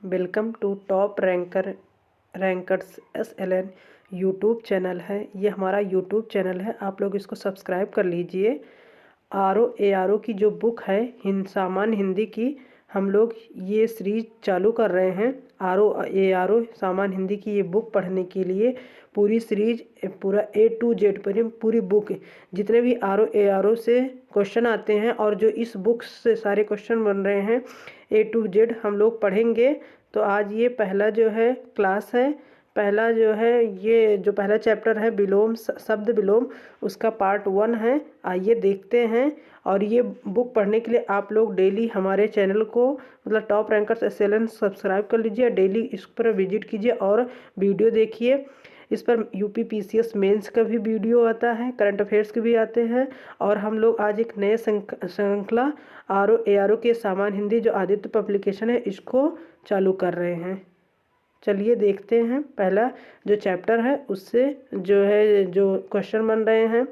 Welcome to top rankers SLN YouTube channel है। ये हमारा यूट्यूब चैनल है, आप लोग इसको सब्सक्राइब कर लीजिए। RO की जो बुक है सामान्य हिंदी की, हम लोग ये सीरीज चालू कर रहे हैं। RO सामान्य हिंदी की ये बुक पढ़ने के लिए पूरी सीरीज पूरा A to Z पर पूरी बुक जितने भी RO से क्वेश्चन आते हैं और जो इस बुक से सारे क्वेश्चन बन रहे हैं A to Z हम लोग पढ़ेंगे। तो आज ये पहला जो है क्लास है, पहला जो है ये जो पहला चैप्टर है शब्द विलोम, उसका पार्ट 1 है। आइए देखते हैं। और ये बुक पढ़ने के लिए आप लोग डेली हमारे चैनल को मतलब टॉप रैंकर्स SLN सब्सक्राइब कर लीजिए, डेली इस पर विजिट कीजिए और वीडियो देखिए। इस पर UP PCS मेंस का भी वीडियो आता है, करंट अफेयर्स के भी आते हैं। और हम लोग आज एक नए श्रृंखला RO के सामान्य हिंदी जो आदित्य पब्लिकेशन है इसको चालू कर रहे हैं। चलिए देखते हैं। पहला जो चैप्टर है उससे जो है जो क्वेश्चन बन रहे हैं,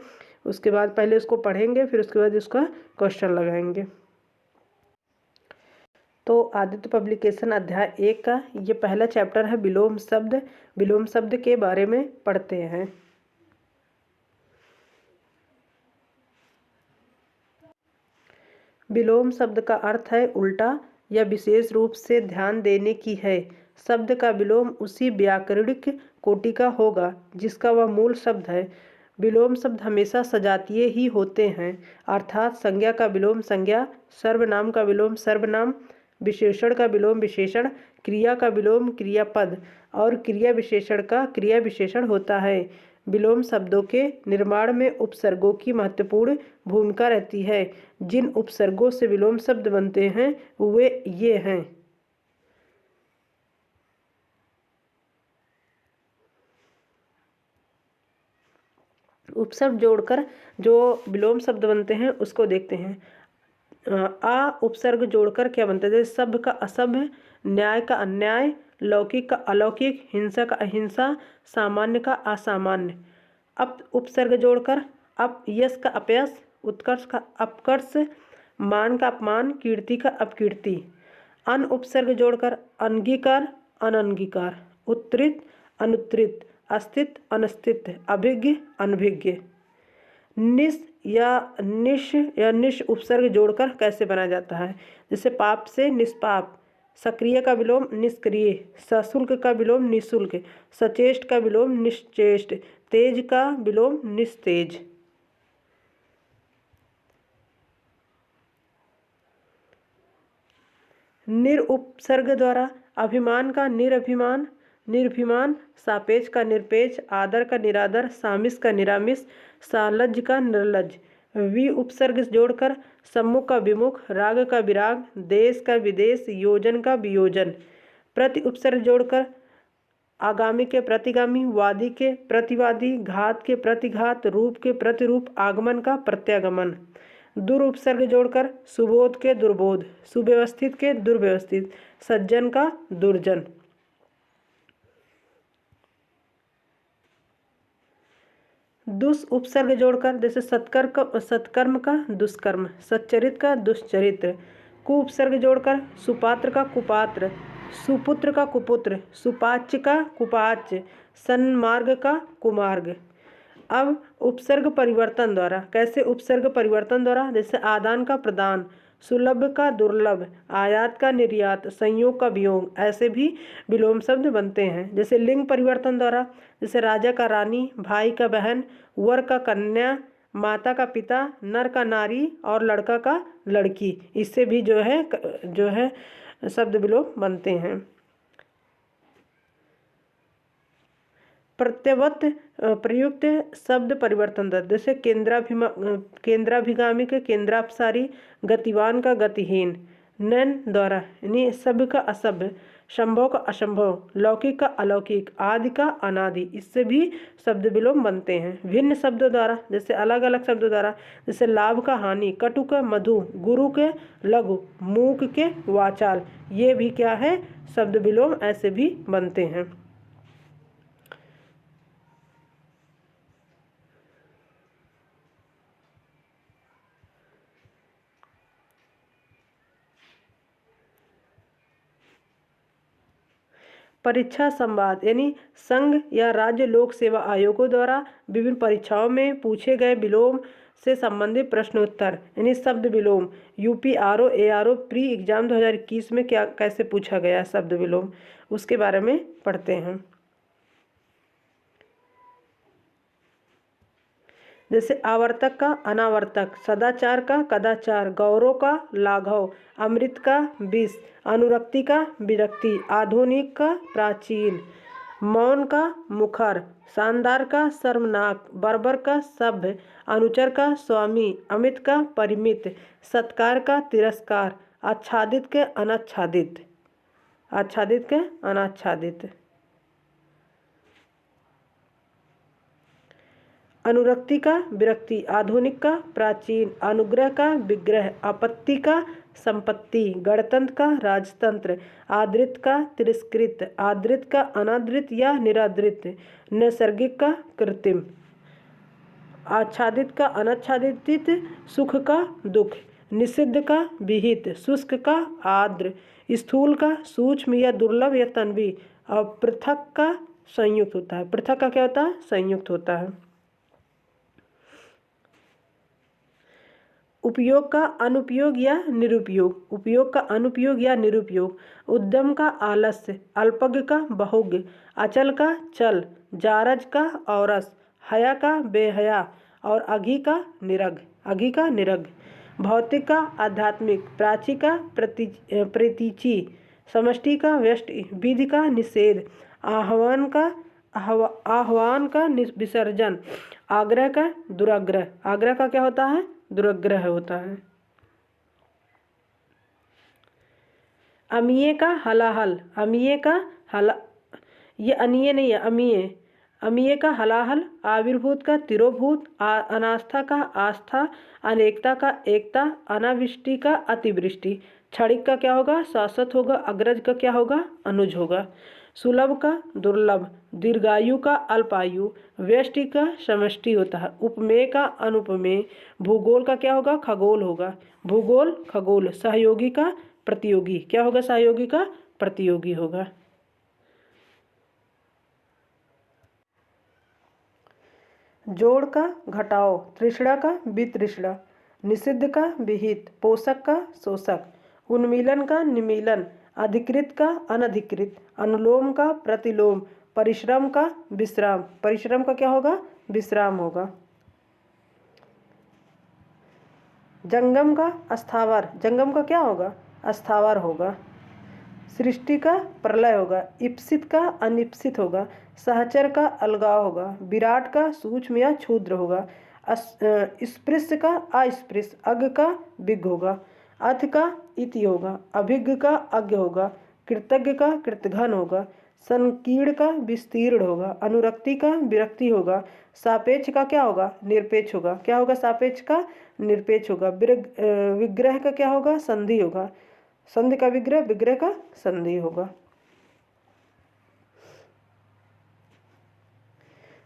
उसके बाद पहले उसको पढ़ेंगे, फिर उसके बाद उसका क्वेश्चन लगाएंगे। तो आदित्य पब्लिकेशन अध्याय 1 का ये पहला चैप्टर है विलोम शब्द। विलोम शब्द के बारे में पढ़ते हैं। विलोम शब्द का अर्थ है उल्टा या विशेष रूप से ध्यान देने की है। शब्द का विलोम उसी व्याकरणिक कोटि का होगा जिसका वह मूल शब्द है। विलोम शब्द हमेशा सजातीय ही होते हैं, अर्थात संज्ञा का विलोम संज्ञा, सर्वनाम का विलोम सर्वनाम, विशेषण का विलोम विशेषण, क्रिया का विलोम क्रियापद और क्रिया विशेषण का क्रिया विशेषण होता है। विलोम शब्दों के निर्माण में उपसर्गों की महत्वपूर्ण भूमिका रहती है। जिन उपसर्गों से विलोम शब्द बनते हैं वे ये हैं। उपसर्ग जोड़कर जो विलोम शब्द बनते हैं उसको देखते हैं। उपसर्ग जोड़कर क्या बनता है? जैसे सभ्य का असभ्य, न्याय का अन्याय, लौकिक का अलौकिक, हिंसा का अहिंसा, सामान्य का असामान्य। अब उपसर्ग जोड़कर यश का अपयश, उत्कर्ष का अपकर्ष, मान का अपमान, कीर्ति का अपकीर्ति। अन उपसर्ग जोड़कर अंगीकार अनंगीकार, उत्तरित अनुत्तरित, अस्तित्व अनस्तित्व, अभिज्ञ अनभिज्ञ। निश उपसर्ग जोड़कर कैसे बनाया जाता है? जैसे पाप से निष्पाप, सक्रिय का विलोम निष्क्रिय, सशुल्क का विलोम निःशुल्क, सचेष्ट का विलोम निश्चेष्ट, तेज का विलोम निस्तेज। निरुपसर्ग द्वारा अभिमान का निरभिमान, निर्भिमान, सापेक्ष का निरपेक्ष, आदर का निरादर, सामिस का निरामिस, सालज्ज का निर्लज्ज। वि उपसर्ग जोड़कर सम्मुख का विमुख, राग का विराग, देश का विदेश, योजन का वियोजन। प्रति उपसर्ग जोड़कर आगामी के प्रतिगामी, वादी के प्रतिवादी, घात के प्रतिघात, रूप के प्रतिरूप, आगमन का प्रत्यागमन। दुरुपसर्ग जोड़कर सुबोध के दुर्बोध, सुव्यवस्थित के दुर्व्यवस्थित, सज्जन का दुर्जन। दुस उपसर्ग जोड़कर जैसे सत्कर्म का दुष्कर्म, सच्चरित का दुष्चरित्र। कु उपसर्ग जोड़कर सुपात्र का कुपात्र, सुपुत्र का कुपुत्र, सुपाच्य का कुपाच्य, सन्मार्ग का कुमार्ग। अब उपसर्ग परिवर्तन द्वारा कैसे? उपसर्ग परिवर्तन द्वारा जैसे आदान का प्रदान, सुलभ का दुर्लभ, आयात का निर्यात, संयोग का वियोग, ऐसे भी विलोम शब्द बनते हैं। जैसे लिंग परिवर्तन द्वारा जैसे राजा का रानी, भाई का बहन, वर का कन्या, माता का पिता, नर का नारी और लड़का का लड़की, इससे भी जो है शब्द विलोम बनते हैं। प्रत्यवत प्रयुक्त शब्द परिवर्तन द्वारा जैसे केंद्राभिगामी के केंद्रापसारी, गतिवान का गतिहीन। नैन द्वारा यानी सभ्य का असभ्य, संभव का असंभव, लौकिक का अलौकिक, आदि का अनादि, इससे भी शब्द विलोम बनते हैं। भिन्न शब्दों द्वारा जैसे अलग अलग शब्दों द्वारा जैसे लाभ का हानि, कटु का मधु, गुरु के लघु, मूक के वाचाल, ये भी क्या है? शब्द विलोम ऐसे भी बनते हैं। परीक्षा संवाद यानी संघ या राज्य लोक सेवा आयोगों द्वारा विभिन्न परीक्षाओं में पूछे गए विलोम से संबंधित प्रश्नोत्तर यानी शब्द विलोम। UP RO ARO pre exam 2021 में क्या कैसे पूछा गया शब्द विलोम, उसके बारे में पढ़ते हैं। जैसे आवर्तक का अनावर्तक, सदाचार का कदाचार, गौरव का लाघव, अमृत का विष, अनुरक्ति का विरक्ति, आधुनिक का प्राचीन, मौन का मुखर, शानदार का शर्मनाक, बर्बर का सभ्य, अनुचर का स्वामी, अमित का परिमित, सत्कार का तिरस्कार, आच्छादित के अनाच्छादित, आच्छादित के अनाच्छादित। अनुरक्ति का विरक्ति, आधुनिक का प्राचीन, अनुग्रह का विग्रह, आपत्ति का संपत्ति, गणतंत्र का राजतंत्र, आदृत का तिरस्कृत, आदृत का अनादृत या निरादृत, नैसर्गिक का कृत्रिम, आच्छादित का अनाच्छादित, सुख का दुख, निषिद्ध का विहित, शुष्क का आर्द्र, स्थूल का सूक्ष्म या दुर्लभ या तन्वी, और पृथक का संयुक्त होता है। पृथक का क्या होता है? संयुक्त होता है। उपयोग का अनुपयोग या निरुपयोग, उपयोग का अनुपयोग या निरुपयोग, उद्यम का आलस्य, अल्पज्ञ का बहुज्ञ, अचल का चल, जारज का औरस, हया का बेहया, और अघी का निरग, अघी का निरग, भौतिक का आध्यात्मिक, प्राची का प्रतीची, समष्टि का व्यष्टि, विधि का निषेध, आह्वान का विसर्जन, आग्रह का दुराग्रह, आग्रह का क्या होता है? दुराग्रह होता है। अमीय का हलाहल, अमीय का हला, ये अनीय नहीं है, अमीय, अमीय का हलाहल, आविर्भूत का तिरोभूत, अनास्था का आस्था, अनेकता का एकता, अनावृष्टि का अतिवृष्टि, क्षणिक का क्या होगा? शाश्वत होगा, अग्रज का क्या होगा? अनुज होगा, सुलभ का दुर्लभ, दीर्घायु का अल्पायु, व्यष्टि का समष्टि होता है, उपमेय का अनुपमेय, भूगोल का क्या होगा? खगोल होगा, भूगोल खगोल, सहयोगी का प्रतियोगी, क्या होगा? सहयोगी का प्रतियोगी होगा। जोड़ का घटाओ, तृष्णा का वितृष्णा, निषिद्ध का विहित, पोषक का शोषक, उन्मीलन का निमीलन, अधिकृत का अनधिकृत, अनुलोम का प्रतिलोम, परिश्रम का विश्राम, परिश्रम का क्या होगा? विश्राम होगा। जंगम का अस्थावर, जंगम का क्या होगा? अस्थावर होगा। सृष्टि का प्रलय होगा, इप्सित का अनिप्सित होगा, सहचर का अलगाव होगा, विराट का सूक्ष्म या क्षुद्र होगा, स्पृश्य का अस्पृश्य, अज्ञ का विज्ञ होगा, अथ का इति होगा, अभिज्ञ का अज्ञ होगा, कृतज्ञ का कृतघ्न होगा, संकीर्ण का विस्तीर्ण होगा, अनुरक्ति का विरक्ति होगा, सापेक्ष का क्या होगा? निरपेक्ष होगा, क्या होगा? सापेक्ष का निरपेक्ष होगा, विग्रह का क्या होगा? संधि होगा, संधि का विग्रह, विग्रह का संधि होगा।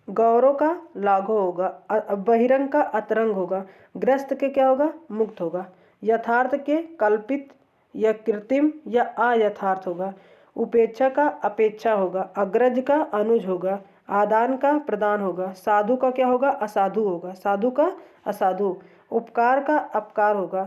गौरव का लाघव होगा, बहिरंग का अतरंग होगा, ग्रस्त के क्या होगा? मुक्त होगा, यथार्थ के कल्पित या कृत्रिम या अयथार्थ होगा, उपेक्षा का अपेक्षा होगा, अग्रज का अनुज होगा, आदान का प्रदान होगा, साधु का क्या होगा? असाधु होगा, साधु का असाधु, उपकार का अपकार होगा,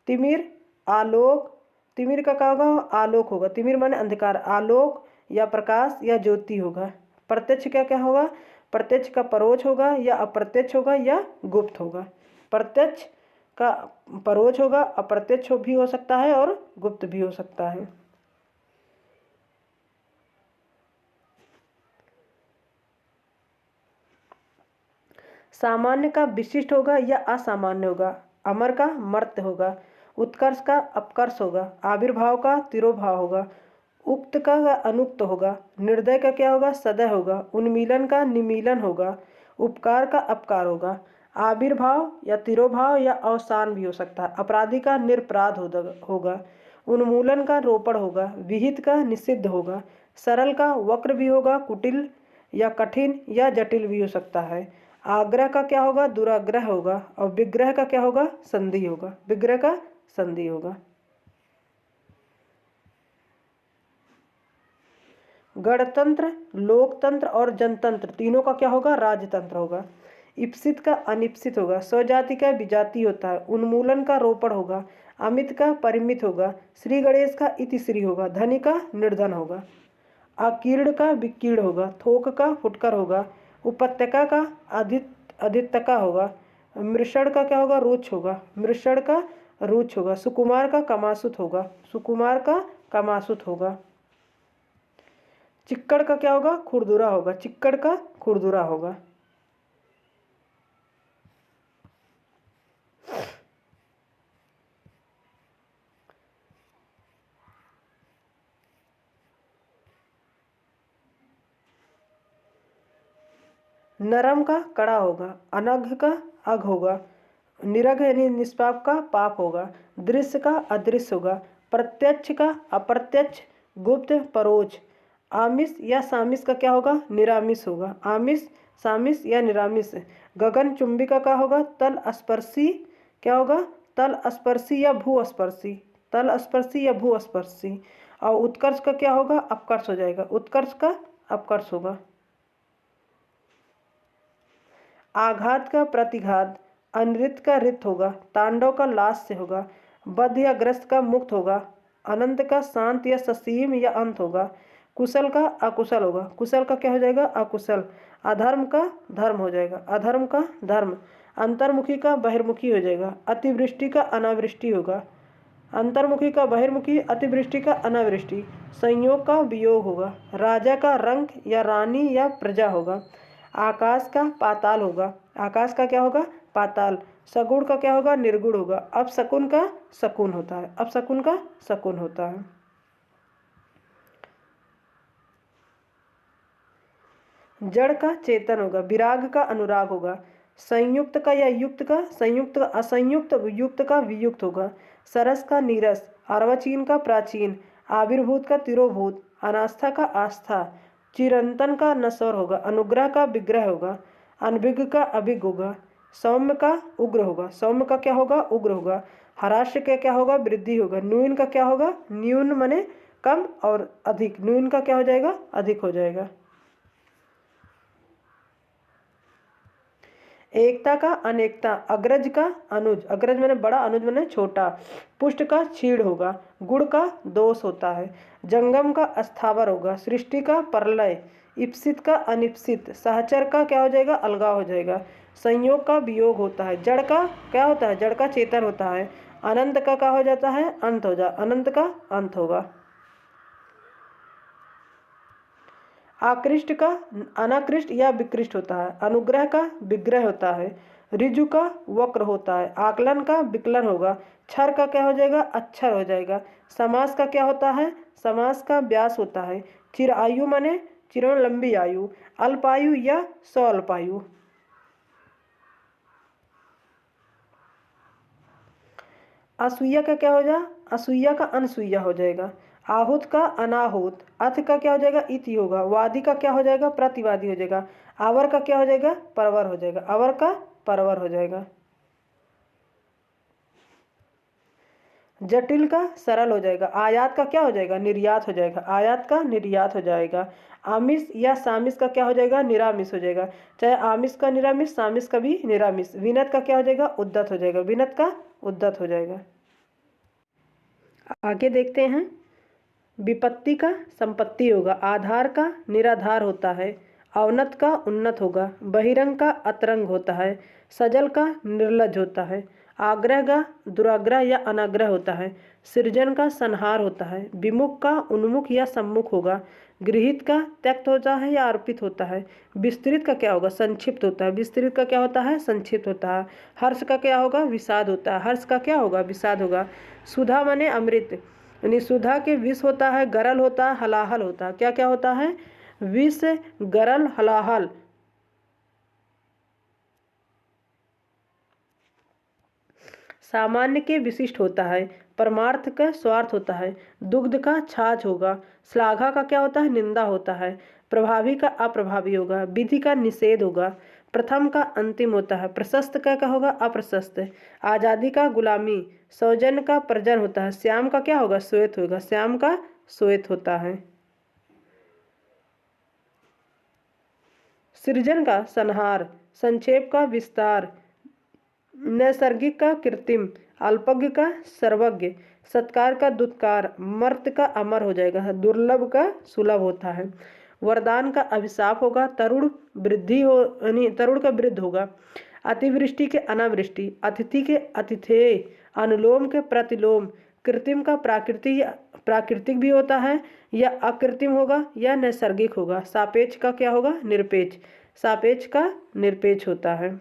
तिमिर आलोक, तिमिर का क्या होगा? आलोक होगा, तिमिर माने अंधकार, आलोक या प्रकाश या ज्योति होगा। प्रत्यक्ष क्या क्या होगा? प्रत्यक्ष का परोक्ष होगा या अप्रत्यक्ष होगा या गुप्त होगा, प्रत्यक्ष का परोक्ष होगा, अप्रत्यक्ष भी हो सकता है और गुप्त भी हो सकता है। सामान्य का विशिष्ट होगा या असामान्य होगा, अमर का मर्त्य होगा, उत्कर्ष का अपकर्ष होगा, आविर्भाव का तिरोभाव होगा, उक्त का अनुक्त होगा, निर्दय का क्या होगा? सदय होगा, उन्मीलन का निमीलन होगा, उपकार का अपकार होगा, आविर्भाव या तिरोभाव या अवसान भी हो सकता है, अपराधी का निरपराध होगा, उन्मूलन का रोपण होगा, विहित का निषिद्ध होगा, सरल का वक्र भी होगा, कुटिल या कठिन या जटिल भी हो सकता है, आग्रह का क्या होगा? दुराग्रह होगा, और विग्रह का क्या होगा? संधि होगा, विग्रह का संधि होगा। गणतंत्र, लोकतंत्र और जनतंत्र तीनों का क्या होगा? राजतंत्र होगा। इप्सित का अनिप्सित होगा। स्वजाति का विजाति होता है। उन्मूलन का रोपण होगा। अमित का परिमित होगा। श्री गणेश का इतिश्री होगा। धनी का निर्धन होगा। अकीर्ण का विकीर्ण होगा। थोक का फुटकर होगा। उपत्यका का अधित्यका होगा। मृषण का क्या होगा? रुच होगा। मृषण का रुच होगा। सुकुमार का कमासुत होगा। सुकुमार का कमासुत होगा। चिक्कड़ का क्या होगा? खुरदुरा होगा। चिक्कड़ का खुरदुरा होगा। नरम का कड़ा होगा। अनघ का अघ होगा। निरघ यानी निष्पाप का पाप होगा। दृश्य का अदृश्य होगा। प्रत्यक्ष का अप्रत्यक्ष, गुप्त परोक्ष। आमिष या सामिष का क्या होगा? निरामिष होगा। आमिष, सामिष या निरामिष। गगन चुंबी का क्या होगा? तल स्पर्शी क्या होगा? तल स्पर्शी या भूस्पर्शी। तल स्पर्शी या भूस्पर्शी। और उत्कर्ष का क्या होगा? अपकर्ष हो जाएगा। उत्कर्ष का अपकर्ष होगा। आघात का प्रतिघात। अनृत का रित होगा। तांडव का लास्य होगा। बद्ध या ग्रस्त का मुक्त होगा। अनंत का शांत या ससीम या अंत होगा। कुशल का अकुशल होगा। कुशल का क्या हो जाएगा? अकुशल। अधर्म का धर्म हो जाएगा। अधर्म का धर्म। अंतर्मुखी का बहिर्मुखी हो जाएगा। अतिवृष्टि का अनावृष्टि होगा। अंतर्मुखी का बहिर्मुखी। अतिवृष्टि का अनावृष्टि। संयोग का वियोग होगा। राजा का रंक या रानी या प्रजा होगा। आकाश का पाताल होगा। आकाश का क्या होगा? पाताल। सगुण का क्या होगा? निर्गुण होगा। अपशकुन का शकुन होता है। अपशकुन का शकुन होता है। जड़ का चेतन होगा। विराग का अनुराग होगा। संयुक्त का या युक्त का संयुक्त, असंयुक्त युक्त का वियुक्त होगा। सरस का नीरस। अर्वाचीन का प्राचीन। आविर्भूत का तिरोभूत। अनास्था का आस्था। चिरंतन का नश्वर होगा। अनुग्रह का विग्रह होगा। अनभिज्ञ का अभिज्ञ होगा। सौम्य का उग्र होगा। सौम्य का क्या होगा? उग्र होगा। हराश्य का क्या होगा? वृद्धि होगा। न्यून का क्या होगा? न्यून माने कम और अधिक। न्यून का क्या हो जाएगा? अधिक हो जाएगा। एकता का अनेकता। अग्रज का अनुज। अग्रज मैंने बड़ा, अनुज मैंने छोटा। पुष्ट का क्षीण होगा। गुण का दोष होता है। जंगम का अस्थावर होगा। सृष्टि का प्रलय। इप्सित का अनिप्सित। सहचर का क्या हो जाएगा? अलगाव हो जाएगा। संयोग का वियोग होता है। जड़ का क्या होता है? जड़ का चेतन होता है। अनंत का क्या हो जाता है? अंत हो जा। अनंत का अंत होगा। आकृष्ट का अनाकृष्ट या विकृष्ट होता है। अनुग्रह का विग्रह होता है। ऋजु का वक्र होता है। आकलन का विकलन होगा। क्षर का क्या हो जाएगा? अक्षर हो जाएगा। समास का क्या होता है? समास का व्यास होता है। चिरायु माने चिरों लंबी आयु। अल्पायु या स्वअल्पायु। असूया का क्या हो जाएगा? असूया का अनसूया हो जाएगा। आहूत का अनाहूत। अथ का क्या हो जाएगा? इति होगा। वादी का क्या हो जाएगा? प्रतिवादी हो जाएगा। आवर का क्या हो जाएगा? परवर हो जाएगा। अवर का परवर हो जाएगा। जटिल का सरल हो जाएगा। आयात का क्या हो जाएगा? निर्यात हो जाएगा। आयात का निर्यात हो जाएगा। आमिष या सामिष का क्या हो जाएगा? निरामिष हो जाएगा। चाहे आमिष का निरामिष, सामिष का भी निरामिष। विनत का क्या हो जाएगा? उद्दत हो जाएगा। विनत का उद्दत हो जाएगा। आगे देखते हैं। विपत्ति का संपत्ति होगा। आधार का निराधार होता है। अवनत का उन्नत होगा। बहिरंग का अतरंग होता है। सजल का निर्लज होता है। आग्रह का दुराग्रह या अनाग्रह होता है। सृजन का संहार होता है। विमुख का उन्मुख या सम्मुख होगा। गृहीत का त्यक्त होता है या अर्पित होता है। विस्तृत का क्या होगा? संक्षिप्त होता है। विस्तृत का क्या होता है? संक्षिप्त होता है। हर्ष का क्या होगा? विषाद होता है। हर्ष का क्या होगा? विषाद होगा। सुधा माने अमृत, यानी सुधा के विष होता है, गरल होता है, हलाहल होता है। क्या क्या होता है? विष, गरल, हलाहल। सामान्य के विशिष्ट होता है। परमार्थ का स्वार्थ होता है। दुग्ध का छाछ होगा। श्लाघा का क्या होता है? निंदा होता है। प्रभावी का अप्रभावी होगा। विधि का निषेध होगा। प्रथम का अंतिम होता है। प्रशस्त का क्या होगा? अप्रशस्त। आज़ादी का गुलामी। सौजन्य का प्रजन होता है। श्याम का क्या होगा? श्वेत होगा। श्याम का श्वेत होता है। सृजन का संहार, संक्षेप का विस्तार, नैसर्गिक का कृत्रिम, अल्पज्ञ का सर्वज्ञ, सत्कार का दुत्कार, मर्त का अमर हो जाएगा, दुर्लभ का सुलभ होता है। वरदान का अभिशाप होगा, तरुण वृद्धि हो यानी तरुण का वृद्ध होगा, अतिवृष्टि के अनावृष्टि, अतिथि के अतिथेय, अनुलोम के प्रतिलोम, कृत्रिम का प्राकृतिक भी होता है या अकृत्रिम होगा या नैसर्गिक होगा, सापेक्ष का क्या होगा, निरपेक्ष, सापेक्ष का निरपेक्ष होता है।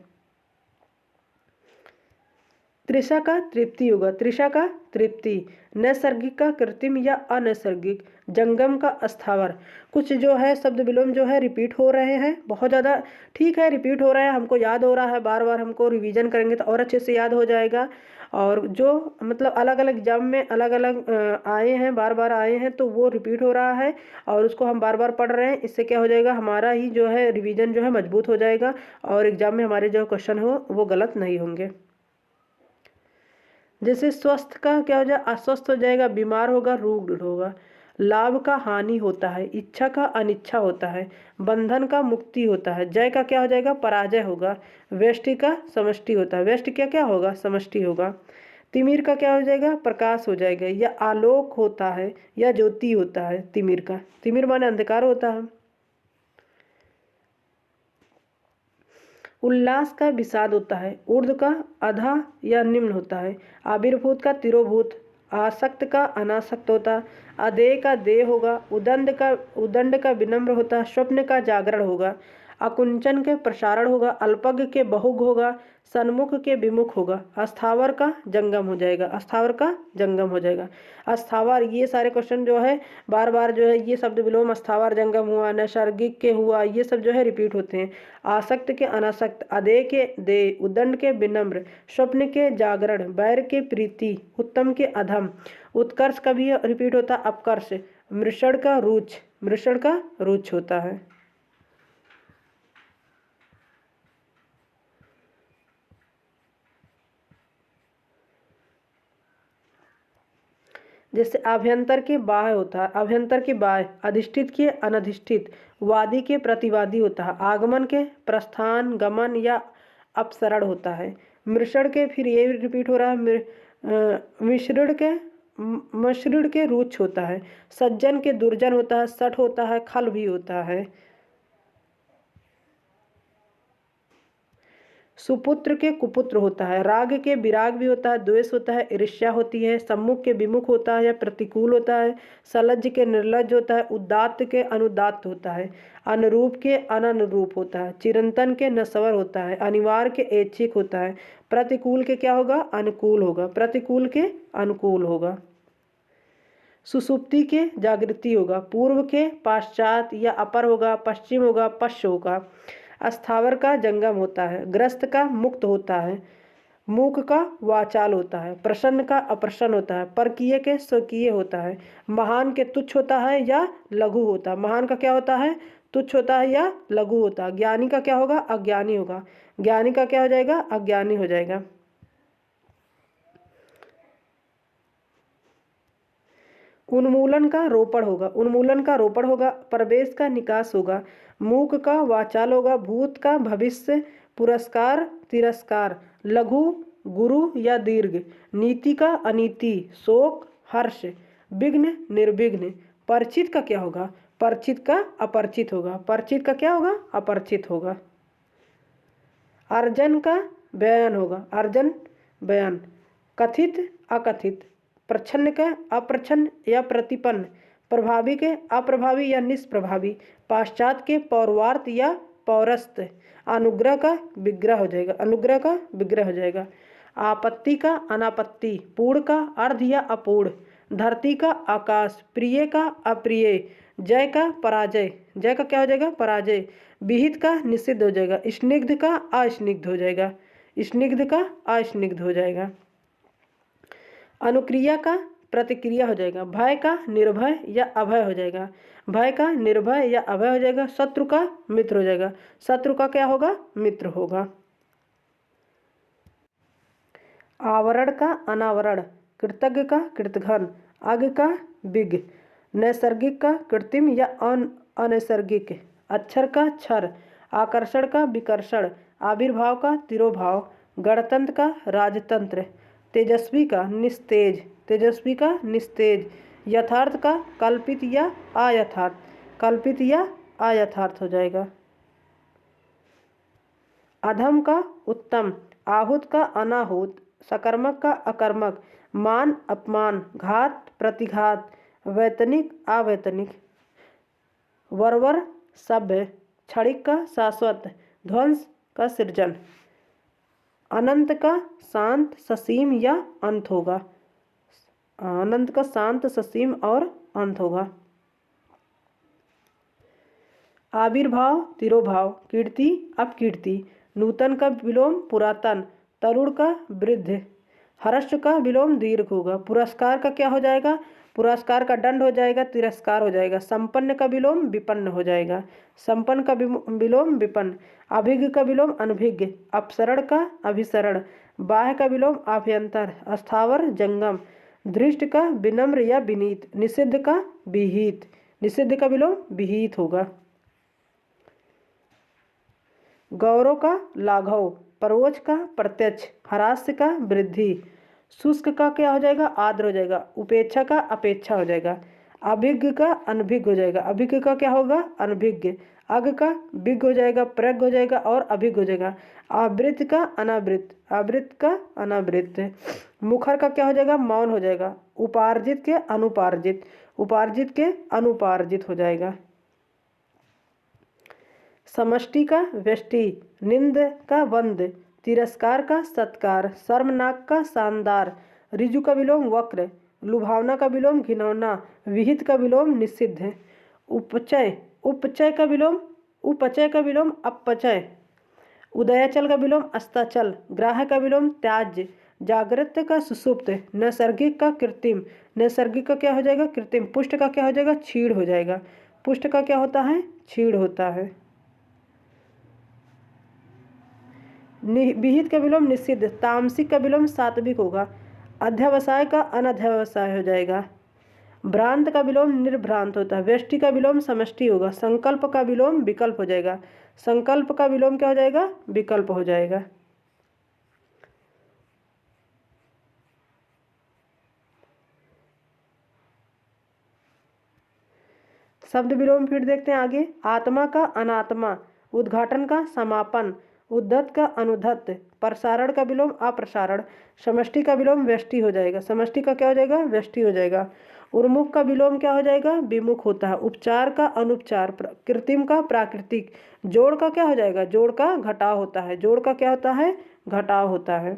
त्रिशा का तृप्ति होगा, त्रिशा का तृप्ति, नैसर्गिक का कृत्रिम या अनैसर्गिक, जंगम का अस्थावर। कुछ जो है शब्द विलोम जो है रिपीट हो रहे हैं बहुत ज़्यादा, ठीक है रिपीट हो रहा है, हमको याद हो रहा है, बार बार हमको रिवीजन करेंगे तो और अच्छे से याद हो जाएगा। और जो मतलब अलग अलग एग्जाम में अलग अलग आए हैं, बार बार आए हैं, तो वो रिपीट हो रहा है और उसको हम बार बार पढ़ रहे हैं। इससे क्या हो जाएगा, हमारा ही जो है रिवीजन जो है मजबूत हो जाएगा और एग्जाम में हमारे जो क्वेश्चन हो वो गलत नहीं होंगे। जैसे स्वस्थ का क्या हो जाए, अस्वस्थ हो जाएगा, बीमार होगा, रूड होगा। लाभ का हानि होता है, इच्छा का अनिच्छा होता है, बंधन का मुक्ति होता है। जय का क्या हो जाएगा, पराजय होगा। व्यष्टि का समष्टि होता है, व्यष्टि क्या क्या होगा, समष्टि होगा। तिमिर का क्या हो जाएगा, प्रकाश हो जाएगा, या आलोक होता है या ज्योति होता है। तिमिर का, तिमिर माने अंधकार होता है। उल्लास का विषाद होता है, ऊर्ध्व का अधा या निम्न होता है, आविर्भूत का तिरोभूत, आसक्त का अनासक्त होता है, अदेय का देह होगा, उदंड का विनम्र होता है, स्वप्न का जागरण होगा, अकुंचन के प्रसारण होगा, अल्पज्ञ के बहुग होगा, सन्मुख के विमुख होगा, अस्थावर का जंगम हो जाएगा, अस्थावर का जंगम हो जाएगा। अस्थावर, ये सारे क्वेश्चन जो है बार बार जो है ये शब्द विलोम, अस्थावर जंगम हुआ, नैसर्गिक के हुआ, ये सब जो है रिपीट होते हैं। आसक्त के अनासक्त, अदेय के देय, उदंड के विनम्र, स्वप्न के जागरण, बैर के प्रीति, उत्तम के अधम, उत्कर्ष का भी रिपीट होता है, अपकर्ष, मृषण का रुच, मृषण का रुच होता है। जैसे अभ्यंतर के बाह्य होता है, अभ्यंतर के बाह्य, अधिष्ठित के अनधिष्ठित, वादी के प्रतिवादी होता है, आगमन के प्रस्थान, गमन या अपसरण होता है। मृषण के, फिर ये रिपीट हो रहा है, मिश्रण के रुच होता है, सज्जन के दुर्जन होता है, सठ होता है, खल भी होता है। सुपुत्र के कुपुत्र होता है, राग के विराग भी होता है, द्वेष होता है, ईर्ष्या होती है, सम्मुख के विमुख होता है या प्रतिकूल होता है, सलज्ज के निर्लज्ज होता है, उदात्त के अनुदात्त होता है, अनुरूप के अननुरूप होता है, चिरंतन के नस्वर होता है, अनिवार्य के ऐच्छिक होता है, प्रतिकूल के क्या होगा, अनुकूल होगा, प्रतिकूल के अनुकूल होगा। सुसुप्ति के जागृति होगा, पूर्व के पाश्चात या अपर होगा, पश्चिम होगा, पश्च होगा। अस्थावर का जंगम होता है, ग्रस्त का मुक्त होता है, मूक का वाचाल होता है, प्रसन्न का अप्रसन्न होता है, परकीय के स्वकीय होता है, महान के तुच्छ होता है या लघु होता है। महान का क्या होता है, तुच्छ होता है या लघु होता है। ज्ञानी का क्या होगा, अज्ञानी होगा, ज्ञानी का क्या हो जाएगा, अज्ञानी हो जाएगा। उन्मूलन का रोपण होगा, उन्मूलन का रोपण होगा, प्रवेश का निकास होगा, मूक का वाचाल होगा, भूत का भविष्य, पुरस्कार तिरस्कार, लघु गुरु या दीर्घ, नीति का अनीति, शोक हर्ष, विघ्न निर्विघ्न। परिचित का क्या होगा, परिचित का अपरिचित होगा, परिचित का क्या होगा, अपरिचित होगा। अर्जन का बयान होगा, अर्जन बयान, कथित अकथित, प्रच्छन्न का अप्रच्छन्न या प्रतिपन्न, प्रभावी के अप्रभावी या निष्प्रभावी, पाश्चात्य के पौर्वार्थ या पौरस्थ, अनुग्रह का विग्रह हो जाएगा, अनुग्रह का विग्रह हो जाएगा। आपत्ति का अनापत्ति, पूर्ण का अर्ध या अपूर्ण, धरती का आकाश, प्रिय का अप्रिय, जय का पराजय, जय का क्या हो जाएगा, पराजय, विहित का निषिद्ध हो जाएगा, स्निग्ध का अस्निग्ध हो जाएगा, स्निग्ध का अस्निग्ध हो जाएगा। अनुक्रिया का प्रतिक्रिया हो जाएगा, भय का निर्भय या अभय हो जाएगा, भय का निर्भय या अभय हो जाएगा। शत्रु का मित्र हो जाएगा, शत्रु का क्या होगा, मित्र होगा। आवरण का अनावरण, कृतज्ञ का कृतघ्न, अज्ञ का विज्ञ, नैसर्गिक का कृत्रिम या अनैसर्गिक, अक्षर का क्षर, आकर्षण का विकर्षण, आविर्भाव का तिरोभाव, गणतंत्र का राजतंत्र, तेजस्वी का निस्तेज, तेजस्वी का निस्तेज, यथार्थ का कल्पित या अयथार्थ, कल्पित या अयथार्थ हो जाएगा। अधम का उत्तम, आहूत का अनाहूत, सकर्मक का अकर्मक, मान अपमान, घात प्रतिघात, वैतनिक अवैतनिक, वरवर सभ्य, क्षणिक का शाश्वत, ध्वंस का सृजन, अनंत का शांत ससीम या अंत होगा, अनंत का शांत ससीम और अंत होगा। आविर्भाव तिरोभाव, कीर्ति अपकीर्ति, नूतन का विलोम पुरातन, तरुण का वृद्ध, हर्ष का विलोम दीर्घ होगा। पुरस्कार का क्या हो जाएगा, पुरस्कार का दंड हो जाएगा, तिरस्कार हो जाएगा। संपन्न का विलोम विपन्न हो जाएगा, संपन्न का विलोम विपन्न। अभिज्ञ का विलोम अनभिज्ञ, अपसरण का अभिसरण, बाह्य का विलोम आभ्यंतर, अस्थावर जंगम, धृष्ट का विनम्र या विनीत, निषिद्ध का विहित, निषिद्ध का विलोम विहित होगा। गौरव का लाघव, परोक्ष का प्रत्यक्ष, हास्य का वृद्धि, शुष्क का क्या हो जाएगा, आर्द्र हो जाएगा, उपेक्षा का अपेक्षा हो जाएगा, अभिज्ञ का अनभिज्ञ हो जाएगा, अभिज्ञ का क्या होगा, अनभिज्ञ, अज्ञ का विज्ञ हो जाएगा, प्रज्ञ हो जाएगा और अभिज्ञ हो जाएगा, आवृत्त का अनावृत, आवृत्त का अनावृत, मुखर का क्या हो जाएगा, मौन हो जाएगा, उपार्जित के अनुपार्जित, उपार्जित के अनुपार्जित हो जाएगा। समष्टि का व्यष्टि, निंद का वंद, तिरस्कार का सत्कार, शर्मनाक का शानदार, ऋजु का विलोम वक्र, लुभावना का विलोम घिनौना, विहित का विलोम निषिद्ध, उपचय, उपचय का विलोम, उपचय का विलोम अपचय, उदयाचल का विलोम अस्ताचल, ग्राह्य का विलोम त्याज्य, जागृत का सुसुप्त, नैसर्गिक का कृत्रिम, नैसर्गिक का क्या हो जाएगा, कृत्रिम, पुष्ट का क्या हो जाएगा, क्षीण हो जाएगा, पुष्ट का क्या होता है, क्षीण होता है। विहित का विलोम निषिद्ध, तामसिक का विलोम सात्विक होगा, अध्यवसाय का अनध्यवसाय हो जाएगा, भ्रांत का विलोम निर्भ्रांत होता है, व्यष्टि का विलोम समष्टि होगा, संकल्प का विलोम विकल्प हो जाएगा, संकल्प का विलोम क्या हो जाएगा, विकल्प हो जाएगा। शब्द विलोम फिर देखते हैं आगे। आत्मा का अनात्मा, उद्घाटन का समापन, उद्धत का अनुद्धत, प्रसारण का विलोम अप्रसारण, समष्टि का विलोम व्यष्टि हो जाएगा, समष्टि का क्या हो जाएगा, व्यष्टि हो जाएगा, उन्मुख का विलोम क्या हो जाएगा, विमुख होता है, उपचार का अनुपचार, कृत्रिम का प्राकृतिक, जोड़ का क्या हो जाएगा, जोड़ का घटाव होता है, जोड़ का क्या होता है, घटाव होता है।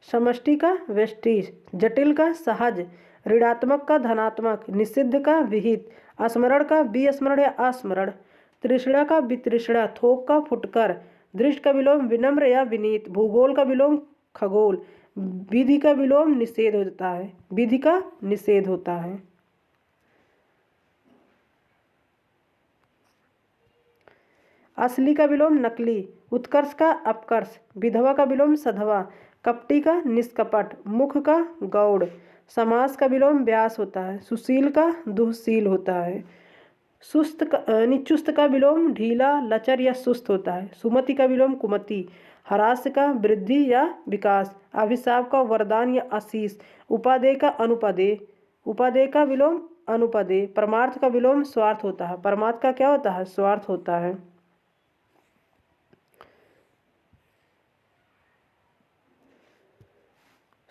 समष्टि का व्यष्टि, जटिल का सहज, ऋणात्मक का धनात्मक, निषिद्ध का विहित, स्मरण का विस्मरण या अस्मरण, तृष्णा का वितृष्णा, थोक का फुटकर, दृष्ट का विलोम विनम्र या विनीत, भूगोल का विलोम खगोल, विधि का विलोम निषेध होता है, विधि का निषेध होता है। असली का विलोम नकली, उत्कर्ष का अपकर्ष, विधवा का विलोम सधवा, कपटी का निष्कपट, मुख का गौड़, समास का विलोम व्यास होता है, सुशील का दुःशील होता है, सुस्त का चुस्त का विलोम ढीला लचर या सुस्त होता है, सुमति का विलोम कुमति, हरास का वृद्धि या विकास, अभिशाप का वरदान या आशीष, उपादेय का अनुपदेय, उपादेय का विलोम अनुपदेय, परमार्थ का विलोम स्वार्थ होता है, परमार्थ का क्या होता है, स्वार्थ होता है।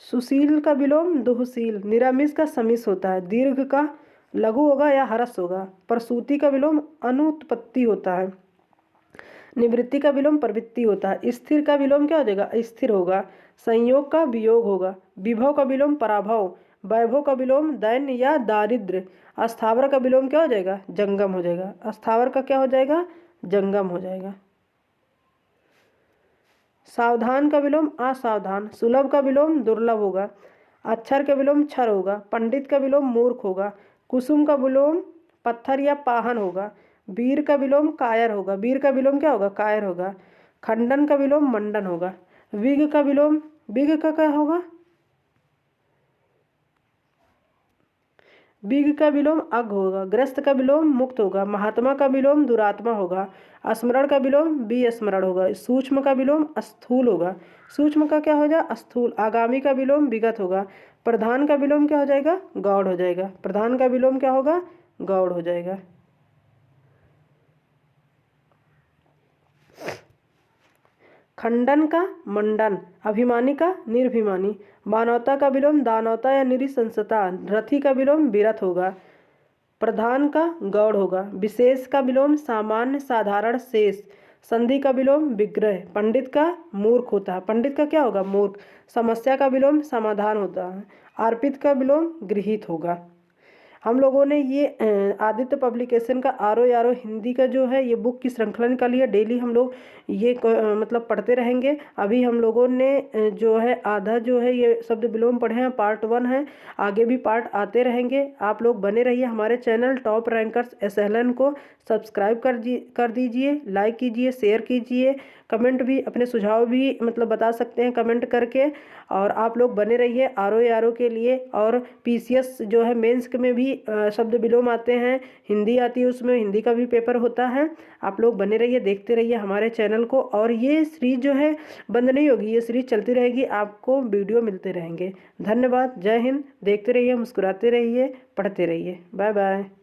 सुशील का विलोम दुःशील, निरामिष का समिष होता है, दीर्घ का लघु होगा या हरस होगा, प्रसूति का विलोम अनुत्पत्ति होता है, निवृत्ति का विलोम प्रवृत्ति होता है, स्थिर का विलोम क्या हो जाएगा, स्थिर होगा, संयोग का वियोग होगा, विभव का विलोम पराभव, वैभव का विलोम दैन्य या दारिद्र्य, अस्थावर का विलोम क्या हो जाएगा, जंगम हो जाएगा, अस्थावर का क्या हो जाएगा, जंगम हो जाएगा। सावधान का विलोम असावधान, सुलभ का विलोम दुर्लभ होगा, अक्षर का विलोम क्षर होगा, पंडित का विलोम मूर्ख होगा, कुसुम का विलोम पत्थर या पाहन होगा, वीर का विलोम कायर होगा, वीर का विलोम क्या होगा, कायर होगा, खंडन का विलोम मंडन होगा, विग का विलोम, विग का क्या होगा, बिग का विलोम अग होगा, ग्रस्त का विलोम मुक्त होगा, महात्मा का विलोम दुरात्मा होगा, स्मरण का विलोम विस्मरण होगा, सूक्ष्म का विलोम स्थूल होगा, सूक्ष्म का क्या हो जाए स्थूल, आगामी का विलोम विगत होगा, प्रधान का विलोम क्या हो जाएगा गौड़ हो जाएगा, प्रधान का विलोम क्या होगा गौड़ हो जाएगा। खंडन का मंडन, अभिमानी का निर्भिमानी, मानवता का विलोम दानवता या निरिसंसता, रथी का विलोम विरथ होगा, प्रधान का गौड़ होगा, विशेष का विलोम सामान्य साधारण शेष, संधि का विलोम विग्रह, पंडित का मूर्ख होता है, पंडित का क्या होगा मूर्ख, समस्या का विलोम समाधान होता है, अर्पित का विलोम गृहीत होगा। हम लोगों ने ये आदित्य पब्लिकेशन का आरो यारो हिंदी का जो है ये बुक की श्रृंखला निकाली है। डेली हम लोग ये मतलब पढ़ते रहेंगे। अभी हम लोगों ने जो है आधा जो है ये शब्द विलोम पढ़े हैं, पार्ट 1 है, आगे भी पार्ट आते रहेंगे। आप लोग बने रहिए हमारे चैनल टॉप रैंकर्स SLN को सब्सक्राइब कर दीजिए, लाइक कीजिए, शेयर कीजिए, कमेंट भी अपने सुझाव भी मतलब बता सकते हैं कमेंट करके। और आप लोग बने रहिए आरो यारो के लिए। और PCS जो है मेंस में भी शब्द विलोम आते हैं, हिंदी आती है, उसमें हिंदी का भी पेपर होता है। आप लोग बने रहिए, देखते रहिए हमारे चैनल को। और ये सीरीज जो है बंद नहीं होगी, ये सीरीज चलती रहेगी, आपको वीडियो मिलते रहेंगे। धन्यवाद, जय हिंद। देखते रहिए, मुस्कुराते रहिए, पढ़ते रहिए। Bye bye.